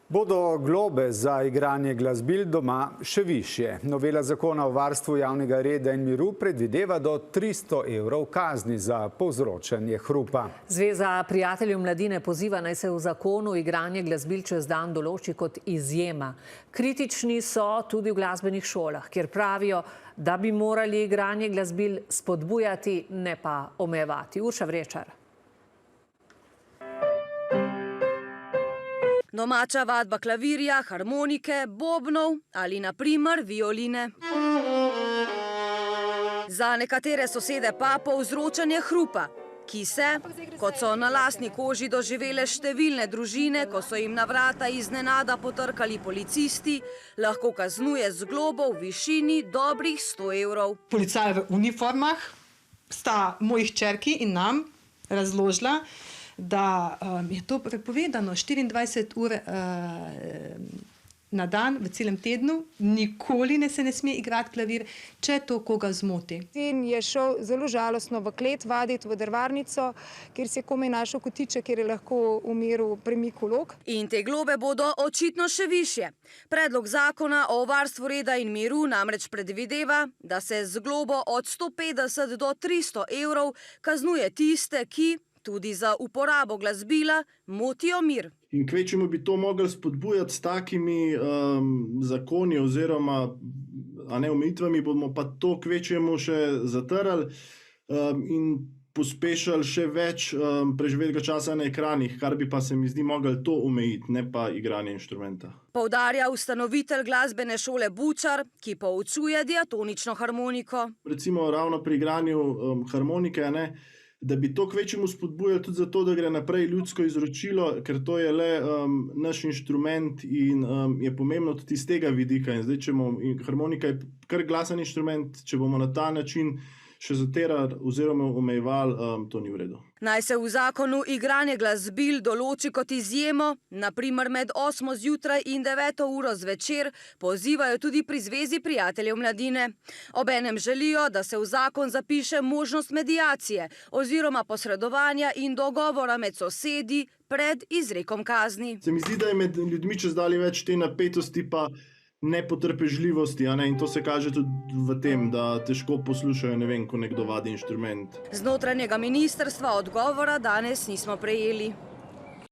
Bodo globe za igranje glasbil doma še višje. Novela zakona o varstvu javnega reda in miru predvideva do 300 evrov kazni za povzročanje hrupa. Zveza prijateljev mladine poziva, naj se v zakonu igranje glasbil čez dan določi kot izjema. Kritični so tudi v glasbenih šolah, kjer pravijo, da bi morali igranje glasbil spodbujati, ne pa omejevati. Urša Vrečar. Domača vadba klavirja, harmonike, bobnov ali na primer violine. Za nekatere sosede pa povzročanje hrupa, ki se, kot so na lastni koži doživele številne družine, ko so jim na vrata iznenada potrkali policisti, lahko kaznuje z globo v višini dobrih 100 evrov. Policaja v uniformah sta moji hčerki in nam razložila, da je to prepovedano 24 ur na dan v celem tednu, nikoli se ne sme igrati klavir, če to koga zmoti. Sin je šel zelo žalostno v klet vaditi v drvarnico, kjer si je komaj našel kotiček, kjer je lahko v miru premikal lok. In te globe bodo očitno še višje. Predlog zakona o varstvu reda in miru namreč predvideva, da se z globo od 150 do 300 evrov kaznuje tiste, ki tudi za uporabo glasbila motijo mir. In kvečemu bi to mogli spodbujati s takimi zakoni oziroma omejitvami, bomo pa to kvečemu še zatrli in pospešali še več preživetega časa na ekranih, kar bi pa se mi zdi mogli to omejiti, ne pa igranje inštrumenta. Poudarja ustanovitelj glasbene šole Bučar, ki poučuje diatonično harmoniko. Recimo ravno pri igranju harmonike, da bi to kvečemu spodbujali tudi zato, da gre naprej ljudsko izročilo, ker to je le naš inštrument in je pomembno tudi iz tega vidika. In zdaj, harmonika je kar glasen inštrument, če bomo na ta način še zatirali oziroma omejevali, to ni v redu. Naj se v zakonu igranje glasbil določi kot izjemo, na primer med 8 zjutraj in 9 uro zvečer, pozivajo tudi pri Zvezi prijateljev mladine. Obenem želijo, da se v zakon zapiše možnost mediacije oziroma posredovanja in dogovora med sosedi pred izrekom kazni. Se mi zdi, da je med ljudmi čezdalje več te napetosti pa nepotrpežljivosti, in to se kaže tudi v tem, da težko poslušajo, ko nekdo vadi inštrument. Z notranjega ministrstva odgovora danes nismo prejeli.